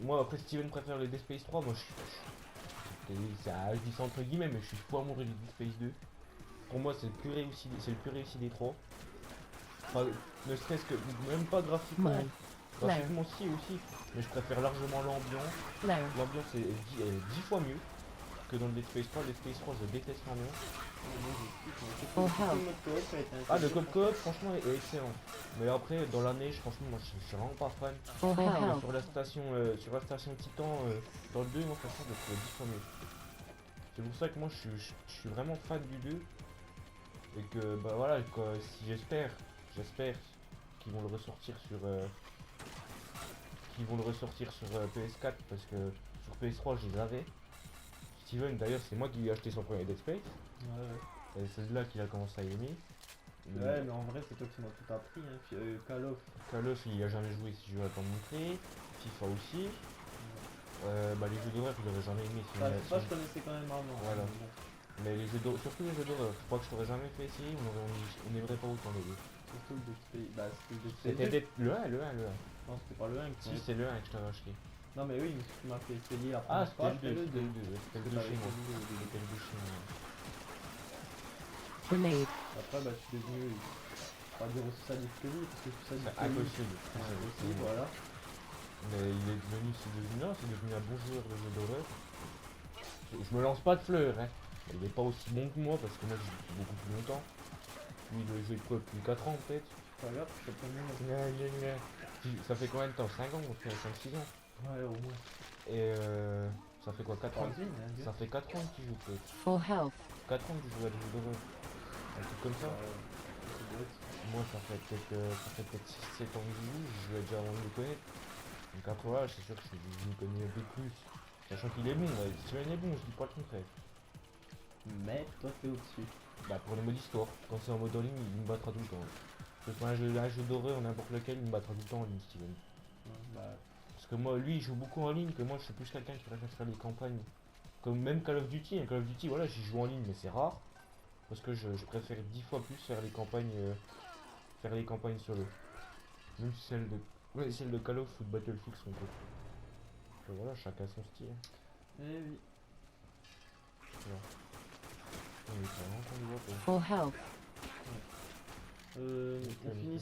B: moi après Steven préfère le Dead Space 3, moi je dis ça entre guillemets, mais je suis fou amoureux du Dead Space 2. Pour moi, c'est le plus réussi des trois. Enfin, ne serait-ce que, même pas graphiquement.
C: Mine.
B: Graphiquement si aussi, mais je préfère largement l'ambiance.
C: Low.
B: L'ambiance est 10 fois mieux que dans le Dead Space 3. Le Dead Space 3, je déteste l'ambiance.
A: Moi, je kiffe, moi. Surtout
C: Oh,
A: le
C: hell.
A: mode coop a été
B: Ah, le
A: intégré.
B: coop franchement est excellent. Mais après, dans la neige, franchement, moi je suis vraiment pas fan.
C: Full health.
B: Sur la station Titan, dans le 2, moi franchement, je le trouve 10 fois mieux. C'est pour ça que moi je suis vraiment fan du 2. Et que, bah voilà, quoi, si j'espère qu'ils vont le ressortir sur. PS4 parce que sur PS3 je les avais. Steven d'ailleurs c'est moi qui lui ai acheté son premier Dead Space.
A: Ouais,
B: Et c'est là qu'il a commencé à aimer.
A: ouais. Ouais, mais en vrai, c'est toi qui m'as tout appris. Hein. Call of.
B: Call of il y a jamais joué si je vais t'en montrer. FIFA aussi. Bah les jeux d'horreur il aurait jamais aimé.
A: Enfin, ça, je connaissais quand même avant.
B: Voilà.
A: Mais bon,
B: Mais les jeux d'horreur, surtout les jeux d'horreur, je crois que je t'aurais jamais fait essayer, on n'aimerait pas autant les deux.
A: surtout le Dead Space. Bah, c'était le Dead Space.
B: C'était le 1, le 1, le 1.
A: Non, c'était pas le 1 que
B: Si c'est le 1 que je t'avais acheté.
A: Non, mais oui, mais tu m'as fait essayer la
B: Ah
A: première
B: c'était
A: fois,
B: le 2, c'était le 2 chez moi.
A: moi.
B: C'était le 2 chez moi.
C: Grenade.
A: Après, bah, je suis devenu. On va dire aussi sadique que lui, parce que je suis sadique
B: C'est
A: que lui.
B: impossible.
A: Ouais, aussi, voilà.
B: Mais il est devenu, c'est devenu un bon joueur de jeux d'horreur. Je me lance pas de fleurs, hein. Il est pas aussi bon que moi parce que moi je joue depuis beaucoup plus longtemps. Lui il doit jouer quoi depuis 4 ans peut-être.
A: Pas grave, je sais pas mieux.
B: Ça fait combien de temps? 5 ans, 5-6 ans.
A: Ouais, au moins.
B: Et ça fait quoi 4 ans?
A: Tranquille, hein,
B: Ça fait 4 ans qu'il joue peut-être.
C: Full health.
B: 4 ans que je joue à des jeux d'horreur. Un truc comme ça.
A: Ça doit être.
B: Moi ça fait peut-être 6-7 ans que je joue, je jouais déjà avant de le connaître. Donc après voilà, c'est sûr que je me connais un peu plus. Sachant qu'il est bon, ouais. Steven est bon, je dis pas le contraire.
A: Mais toi, t'es au-dessus.
B: Bah pour le mode histoire, quand c'est en mode en ligne, il me battra tout le temps. Que ce soit un jeu d'horreur, n'importe lequel, il me battra tout le temps en ligne, Steven.
A: Ouais, bah,
B: Parce que moi, lui, il joue beaucoup en ligne, que moi, je suis plus quelqu'un qui préfère faire les campagnes. Comme même Call of Duty, hein. Call of Duty, voilà, j'y joue en ligne, mais c'est rare. Parce que je préfère 10 fois plus faire les campagnes solo. Même si celles de Call of ou de Battlefield sont cool. Donc voilà, chacun son style.
A: eh oui.
B: On est vraiment qu'on y voit, quoi.
C: Full health.
A: On finit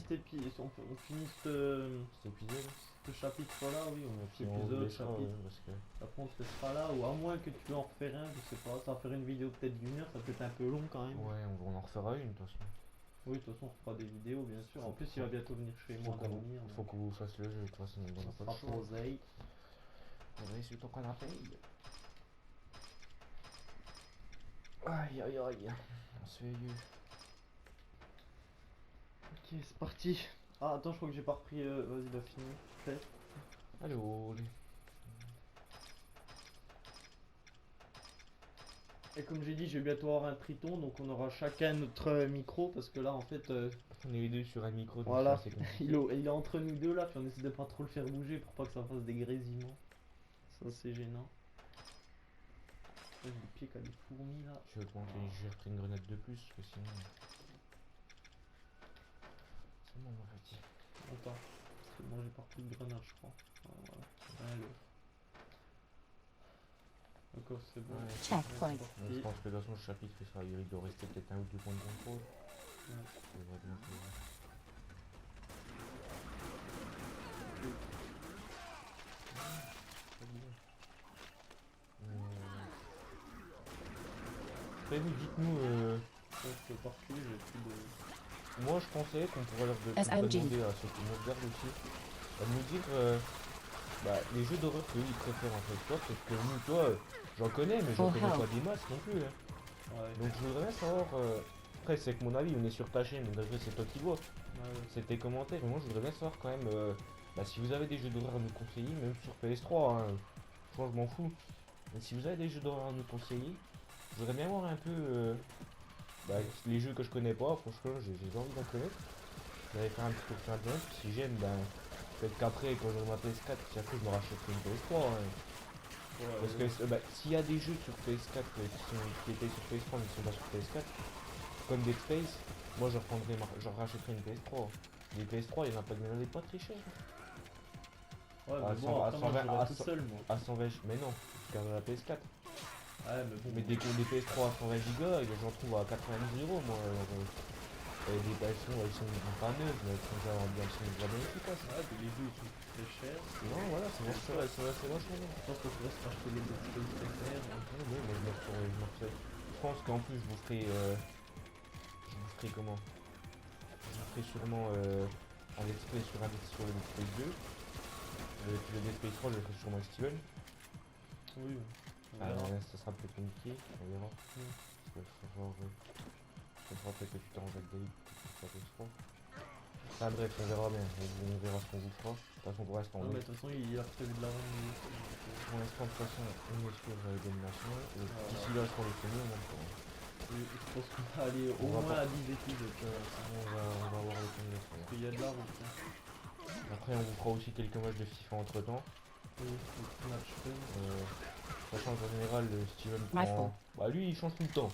A: on finit
B: Cet épisode,
A: ce chapitre-là, oui, on
B: puis
A: fait
B: on
A: épisode,
B: laissera,
A: chapitre.
B: ouais, parce que
A: Après, on se laissera là, ou à moins que tu veux en refaire un, je sais pas. Ça va faire une vidéo peut-être d'1 heure, ça peut être un peu long quand même.
B: ouais, on en refera une de toute façon.
A: Oui, de toute façon, on fera des vidéos, bien sûr. En plus, il va bientôt venir chez moi dormir.
B: Faut qu'on vous fasse le jeu, de toute façon, on n'a
A: Ça
B: pas
A: sera
B: le choix.
A: posé.
B: On va sur ton canapé. Aïe aïe aïe. On se fait vieux.
A: Ok, c'est parti. Ah, attends, je crois que j'ai pas repris. Vas-y, il a fini. Fait.
B: Allô.
A: Et comme j'ai dit, je vais bientôt avoir un triton, donc on aura chacun notre micro, parce que là, en fait,
B: On est les deux sur un micro, donc
A: voilà,
B: c'est assez compliqué.
A: il est entre nous deux là, puis on essaie de pas trop le faire bouger pour pas que ça fasse des grésillements. Ça, c'est gênant. J'ai le pied qui a des fourmis là.
B: Je vais augmenter, je vais repris une grenade de plus, parce que sinon. C'est bon, on va dire.
A: Attends, parce que moi j'ai pas repris de grenade, je crois. Voilà. Allez. D'accord, c'est bon.
B: Ouais.
C: Checkpoint.
B: Donc, je pense que de toute façon, le chapitre, il doit rester peut-être un ou deux points de contrôle.
A: Ouais.
B: Ça devrait bien faire. Après, vous dites-nous,
A: Ouais, je peux pas reculer, j'ai plus de.
B: moi je pensais qu'on pourrait leur
C: SMG.
B: demander à ceux qui nous regardent aussi, de nous dire les jeux d'horreur qu'eux ils préfèrent en fait. Toi, peut-être que nous, toi, j'en connais, mais j'en
C: Oh,
B: connais
C: hell.
B: pas des masses non plus. Hein.
A: Ouais.
B: Donc je voudrais savoir, après c'est que mon avis, on est sur ta chaîne, donc après c'est toi qui vois,
A: Ouais,
B: c'est tes commentaires, mais moi je voudrais bien savoir quand même Bah, si vous avez des jeux d'horreur à nous conseiller, même sur PS3, hein, franchement, je m'en fous. Mais si vous avez des jeux d'horreur à nous conseiller, je voudrais bien voir un peu bah, les jeux que je connais pas. Franchement, j'ai envie d'en connaître. J'allais faire un petit tour sur internet. Si j'aime, ben, peut-être qu'après, quand j'aurai ma PS4, si après je me rachèterai une PS3. Hein. Parce que bah, s'il y a des jeux sur PS4 qui étaient sur PS3 mais qui sont pas sur PS4, comme Dead Space, moi je rachèterai une PS3. Les PS3, il y en a pas, il y en a pas très cher.
A: Ouais,
B: À
A: mais
B: 100
A: bon,
B: à
A: après, moi,
B: 120
A: je vais
B: à
A: tout
B: 100
A: seul, moi.
B: À 120, mais non, je garde la PS4.
A: Ouais, mais bon.
B: Mais des PS3 à 120 Go, j'en trouve à 90 euros moi. Alors, et elles sont pas neuves, mais elles sont vraiment efficaces.
A: Ouais, puis les jeux, ils sont très chers.
B: Non, voilà, c'est vachement bien.
A: Je pense qu'on pourrait se racheter les Dead Space très chers.
B: Ouais, ouais, moi je me refais. Je pense qu'en plus je vous ferai comment? Je vous ferai sûrement un let's play sur le Dead Space 2. Puis le Dead Space 3, je le ferai sûrement avec Steven.
A: Oui, on verra.
B: Ça sera peut-être compliqué, on verra. Parce que je comprends peut-être que tu t'arranges avec David pour ça PS3. Enfin bref, on verra bien, on verra ce qu'on vous fera. De toute façon, pour l'instant,
A: Non, mais de toute façon, il a prévu de la rendre.
B: pour l'instant, de toute façon, on est sur Domination.
A: Voilà.
B: D'ici là, je crois les premiers, on va
A: Je pense qu'on va aller au
B: On va
A: moins
B: pas-
A: à 10 épisodes.
B: on va voir les premiers.
A: Parce qu'il y a de la route. Hein.
B: Après, on vous fera aussi quelques matchs de FIFA entre temps.
A: Oui, le petit match fun.
B: Sachant qu'en général, Steven
C: My
B: prend. Bah, lui, il change tout le temps.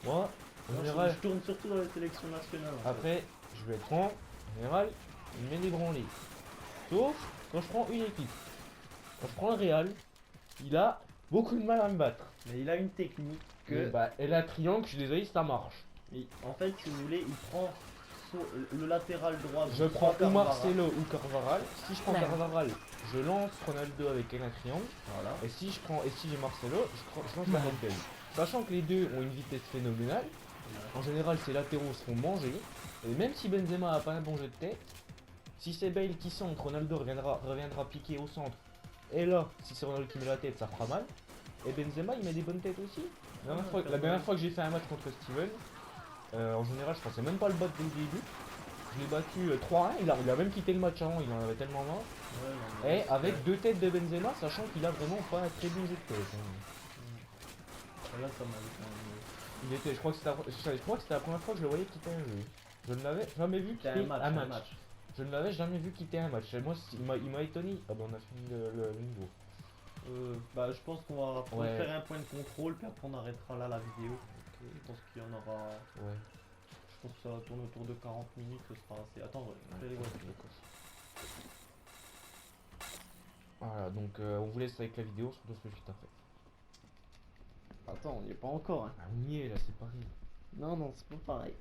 B: Moi, en
A: Moi,
B: général,
A: je tourne surtout dans les sélections nationales. En fait.
B: après, je vais être en général, il met des branlées. Sauf quand je prends une équipe. Quand je prends le Real, il a beaucoup de mal à me battre.
A: Mais il a une technique
B: Mais
A: que.
B: bah, et la triangle, je suis désolé, ça marche.
A: En fait, si vous voulez, il prend le latéral droit.
B: Je
A: donc
B: prends
A: soit
B: ou
A: Carvara.
B: Marcelo ou Carvaral. Si je prends
C: Ouais.
B: Carvaral, je lance Ronaldo avec un triangle.
A: Voilà.
B: Et si j'ai Marcelo, je lance Mbappé. Sachant que les deux ont une vitesse phénoménale, en général ces latéraux seront mangés. Et même si Benzema a pas un bon jeu de tête, si c'est Bale qui centre, Ronaldo reviendra piquer au centre. Et là, si c'est Ronaldo qui met la tête, ça fera mal. Et Benzema il met des bonnes têtes aussi. La dernière fois que j'ai fait un match contre Steven, en général je pensais même pas le battre dès le début. Je l'ai battu 3-1, il a même quitté le match avant, il en avait tellement marre.
A: Ouais, non, mais
B: Et
A: c'est-
B: avec deux têtes de Benzema, sachant qu'il a vraiment pas un très bon jeu de tête. Hein.
A: Là, ça m'avait quand même.
B: Je crois que c'était la première fois que je le voyais quitter un jeu. Je ne l'avais jamais vu
A: C'était
B: quitter
A: un
B: un match.
A: match.
B: Je ne l'avais jamais vu quitter un match. Et moi, il m'a étonné. Ah bah on a fini le niveau.
A: Bah, je pense qu'on va
B: Ouais.
A: faire un point de contrôle, puis après on arrêtera là la vidéo. Je pense qu'il y en aura.
B: Ouais.
A: Je pense que ça va tourner autour de 40 minutes, ce sera assez. Attends, ouais, je vais les voir.
B: Voilà, donc on vous laisse avec la vidéo, on se retrouve tout de suite après.
A: Attends, on n'y est pas encore. Hein.
B: Ah, on y est là, c'est pareil.
A: Non, non, c'est pas pareil.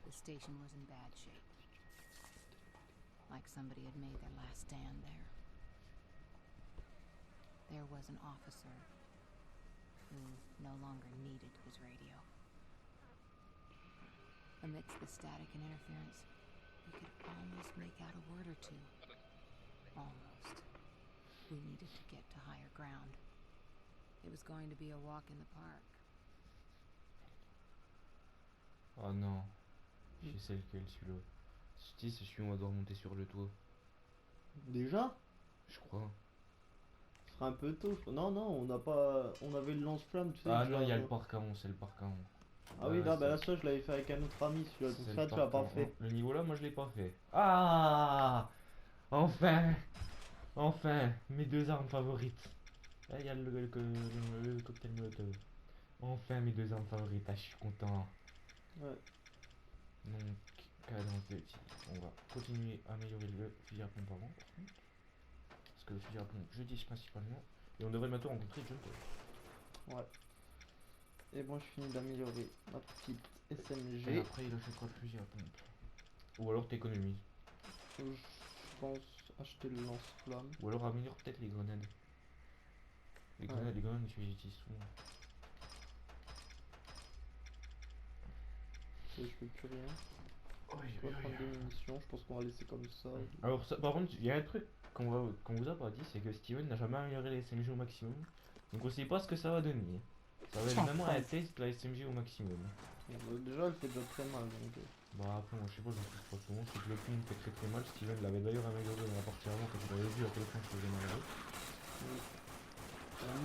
E: The station was in bad shape. Like somebody had made their last stand there. There was an officer who no longer needed his radio. Amidst the static and interference, we could almost make out a word or two. Almost. We needed to get to higher ground. It was going to be a walk in the park.
B: Oh non. Je sais lequel celui-là. Si c'est celui où on va devoir monter sur le toit.
A: Déjà?
B: Je crois.
A: Ce sera un peu tôt. Non, non, on n'a pas. On avait le lance-flamme, tu sais.
B: Ah
A: que
B: non,
A: ça-
B: il y a le parc avant, c'est le parc avant.
A: Ah oui,
B: Ouais,
A: là, bah là,
B: c'est-
A: ça, je l'avais fait avec un autre ami, celui-là. Donc
B: C'est
A: ça,
B: le
A: tu l'as
B: parc
A: pas
B: avant.
A: fait.
B: Le niveau là, moi je l'ai pas fait. Ah, enfin, enfin, mes deux armes favorites. Là, il y a le cocktail molotov. Enfin, mes deux armes favorites. Ah, je suis content.
A: Ouais.
B: Donc, cadence de tir. On va continuer à améliorer le fusil à pompe avant. Parce que le fusil à pompe, je dis principalement. Et on devrait bientôt rencontrer Jumper.
A: Ouais. Et moi, je finis d'améliorer ma petite
B: Et
A: SMG.
B: après, il achètera le fusil à pompe. Ou alors t'économises.
A: Je pense acheter le lance-flamme.
B: Ou alors améliore peut-être les grenades. Les
A: Ouais.
B: grenades, tu les utilises souvent.
A: Et je fais plus rien.
B: Oui,
A: Je vais prendre des munitions. Je pense qu'on va laisser comme ça.
B: Alors, ça, par contre, il y a un truc qu'on vous a pas dit, c'est que Steven n'a jamais amélioré les SMG au maximum. Donc on sait pas ce que ça va donner. Ça va être vraiment un test de la SMG au maximum.
A: Déjà, elle fait déjà très mal. Donc,
B: Bah après moi je sais pas, je touche pas tout le monde, c'est que le film fait très très mal. Steven l'avait d'ailleurs amélioré dans la partie avant quand il avait vu à quel point je faisais mal.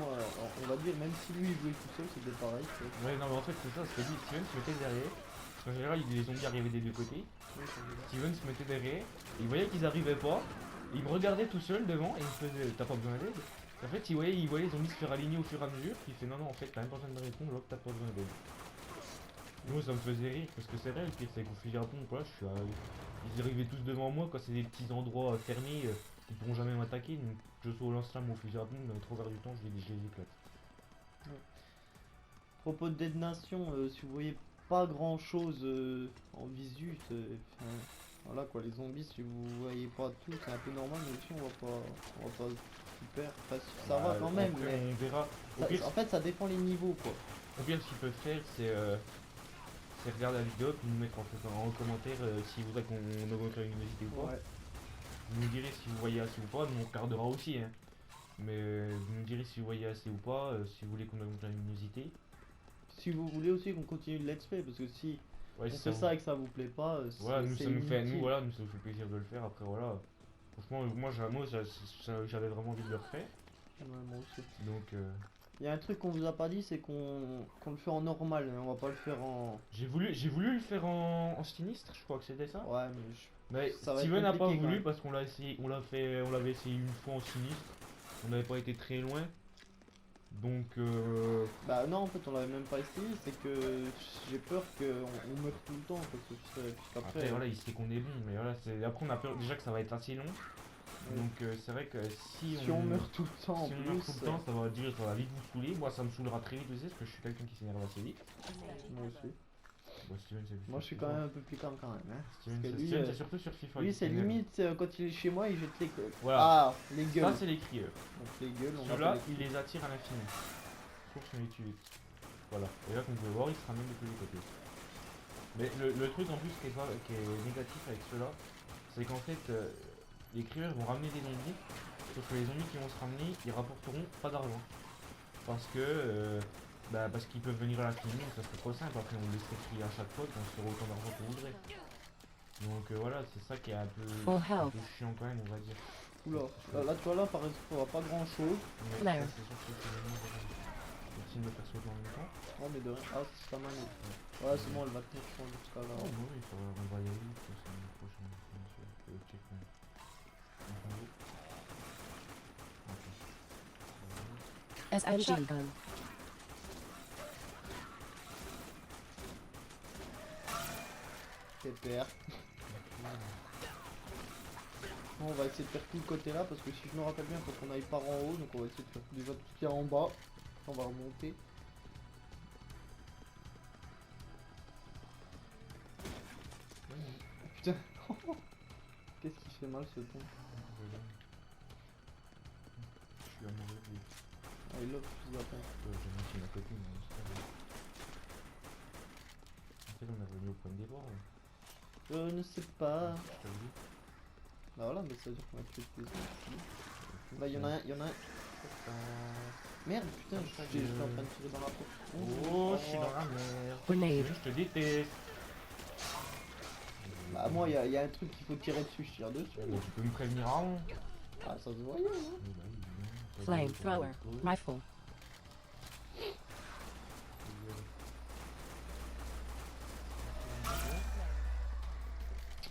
A: moi, on va dire, même si lui il jouait tout seul, c'était pareil.
B: Ouais non mais en fait c'est ça, c'est dit, Steven se mettait derrière. Parce qu'en général les zombies arrivaient des deux côtés. Steven se mettait derrière, il voyait qu'ils arrivaient pas, il me regardait tout seul devant et il me faisait t'as pas besoin d'aide. En fait il voyait les zombies se faire aligner au fur et à mesure, il fait non en fait t'as même pas besoin de répondre alors que t'as pas besoin d'aide. Moi ça me faisait rire parce que c'est vrai, le pire c'est qu'au fusil à pompe quoi, ils arrivaient tous devant moi quand c'est des petits endroits fermés, ils pourront jamais m'attaquer, donc je saute au lance-flamme au fusil à pompe, dans les 3 quarts du temps je les éclate.
A: Propos de Dead Nation, si vous voyez pas grand chose en visu, voilà quoi, les zombies, si vous voyez pas tout, c'est un peu normal, mais aussi on va pas super, enfin, ça va quand même,
B: Après,
A: mais
B: on verra. Au
A: ça-
B: pire,
A: en fait ça dépend les niveaux quoi.
B: ce qu'ils peuvent faire c'est regarder la vidéo puis nous mettre en commentaire si vous voudrez qu'on augmente la luminosité ou pas.
A: Ouais.
B: Vous nous direz si vous voyez assez ou pas, nous on regardera aussi hein. Mais vous nous direz si vous voyez assez ou pas, si vous voulez qu'on augmente la luminosité.
A: Si vous voulez aussi qu'on continue le let's play, parce que si
B: Ouais,
A: on fait ça et que ça vous plaît pas,
B: voilà, nous
A: c'est
B: ça nous fait
A: inutile.
B: voilà, nous ça nous fait plaisir de le faire après voilà. Franchement moi j'avais vraiment envie de le refaire.
A: Ouais, moi aussi.
B: Donc
A: Il y a un truc qu'on vous a pas dit, c'est qu'on le fait en normal, hein, on va pas le faire en...
B: j'ai voulu le faire en sinistre, je crois que c'était ça.
A: Ouais,
B: Mais
A: Ça va être
B: Steven n'a pas
A: compliqué, quand
B: voulu
A: même.
B: parce qu'on l'a essayé, on l'avait essayé une fois en sinistre. On n'avait pas été très loin. Donc
A: Bah non, en fait on l'avait même pas essayé, c'est que j'ai peur qu'on meure tout le temps, parce que
B: après
A: puisqu'après...
B: voilà, il sait qu'on est bon, mais voilà, après on a peur déjà que ça va être assez long. Donc c'est vrai que si
A: on meurt tout le temps en
B: si on
A: plus...
B: meurt tout le temps, ça va vite vous saouler. Moi ça me saoulera très vite aussi parce que je suis quelqu'un qui s'énerve assez vite.
A: Moi aussi.
B: Bon, Steven, c'est plus
A: Moi je suis quand même un peu plus calme quand même. Hein.
B: Steven,
A: parce que
B: c'est-
A: lui,
B: Steven, c'est surtout sur FIFA.
A: Lui
B: qu'il
A: c'est
B: s'énerve.
A: limite, quand il est chez moi il jette les...
B: Voilà.
A: Ah, les
B: Ça
A: gueules.
B: c'est les crieurs.
A: Donc les gueules, on
B: Ceux-là,
A: appelle
B: il les attire à l'infini. Sauf si on les tue vite. Voilà. Et là, comme vous pouvez voir, ils se ramènent de tous les côtés. Mais le truc en plus qui est négatif avec ceux-là, c'est qu'en fait, les crieurs vont ramener des zombies, sauf que les zombies qui vont se ramener, ils rapporteront pas d'argent. Parce que, parce qu'ils peuvent venir à l'infini, donc ça serait trop simple. Après, on laisserait crier à chaque fois, qu'on se ferait autant d'argent qu'on voudrait. Donc voilà, c'est ça qui est un peu chiant quand même, on va dire.
A: Oula, là tu vois là par exemple on voit pas grand chose.
B: Mais
C: Claire.
B: ça, c'est sûr que c'est vraiment de me faire sauter en même temps.
A: Oh mais de rien. Ah c'est pas mal. Ouais c'est bon elle va tenir je pense jusqu'à là.
B: Oh bah oui, on va y aller, de toute façon, la prochaine c'est le checkpoint. Donc, en haut. Ok.
C: SMG gun.
A: PPR. Bon, on va essayer de faire tout le côté là parce que si je me rappelle bien faut qu'on aille par en haut, donc on va essayer de faire déjà tout ce qu'il y a en bas. On va remonter. Putain. Qu'est-ce qui fait mal ce ton?
B: Je suis amoureux de lui.
A: Ah il love plus la pompe.
B: J'ai même ma copine, mais c'est pas grave. En fait, on est revenu au point de départ. Là.
A: Je ne sais pas.
B: Je t'avais dit.
A: Bah voilà, mais ça veut dire qu'on va tuer tous les autres. Bah y'en a un, Merde putain, j'étais en train de tirer dans la porte.
B: Oh, je suis dans la merde.
C: Grenade.
B: Je te déteste.
A: Bah moi y a un truc qu'il faut tirer dessus, je tire dessus.
B: Mais tu peux me prévenir avant.
A: Ah ça se voyait hein.
B: Oui, bah oui, bien.
C: Flamethrower. Rifle.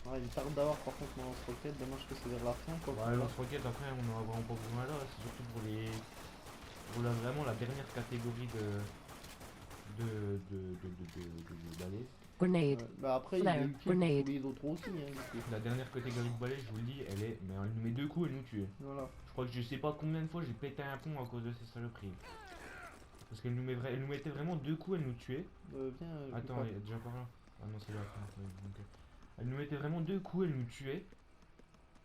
A: Ouais, il tarde d'avoir par contre mon lance-roquette, dommage que c'est vers la fin quoi.
B: Ouais, lance-roquette après on aura vraiment pas besoin là, c'est surtout pour vraiment la dernière catégorie de balais.
C: Grenade.
A: Bah après il
C: Flare,
A: est utile pour
C: grenade.
A: les autres aussi hein du coup.
B: La dernière catégorie de balais, je vous le dis, mais elle nous met 2 coups, elle nous tue.
A: Voilà.
B: Je crois que je sais pas combien de fois j'ai pété un pont à cause de ces saloperies. Parce qu'elle nous mettait vraiment 2 coups, elle nous tuait.
A: Viens.
B: Attends, il y a déjà par là. Ah non, c'est là. Donc, elle nous mettait vraiment 2 coups, elle nous tuait.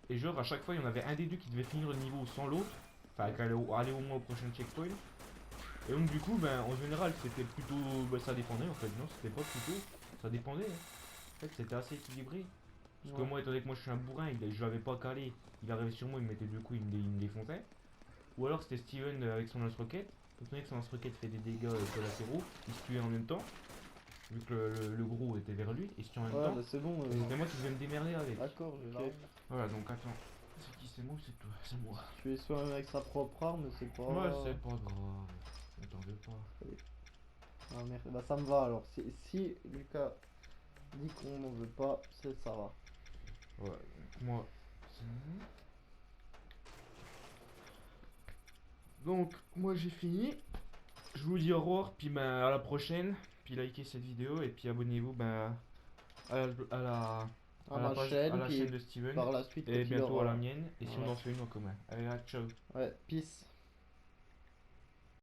B: Et genre à chaque fois il y en avait un des deux qui devait finir le niveau sans l'autre. Enfin qu'elle allait au moins au prochain checkpoint. Et donc du coup en général c'était plutôt. Ça dépendait en fait, non c'était pas plutôt. Ça dépendait. En fait c'était assez équilibré. Parce que moi étant donné que moi je suis un bourrin, je l'avais pas calé. Il arrivait sur moi, il me mettait 2 coups, il me défonçait. Ou alors c'était Steven avec son lance-roquette. étant donné que son lance-roquette fait des dégâts collatéraux, il se tuait en même temps. Vu que le gros était vers lui, il se tue en même
A: Ouais,
B: temps.
A: bah c'est bon.
B: Et c'est moi qui vais me démerder avec.
A: D'accord,
F: J'ai
A: ok.
F: l'arme.
B: Voilà, donc attends. C'est qui, c'est moi ou c'est toi? C'est moi.
A: Tu es soi-même avec sa propre arme, c'est pas.
B: Ouais, c'est pas grave. Ne t'en veux pas.
A: Ah merde, bah ça me va alors. Si Lucas dit qu'on n'en veut pas, ça va.
B: Ouais, donc moi, c'est bon. Donc, moi j'ai fini. Je vous dis au revoir, puis ben, à la prochaine. Puis likez cette vidéo et puis abonnez-vous ben, à la
A: À ma chaîne,
B: à la
A: puis
B: chaîne de Steven.
A: par la suite,
B: Et
A: quand il
B: bientôt à
A: aura-
B: la mienne. Et si on
A: Ouais.
B: en fait une en commun. Allez, là, ciao.
A: Ouais, peace.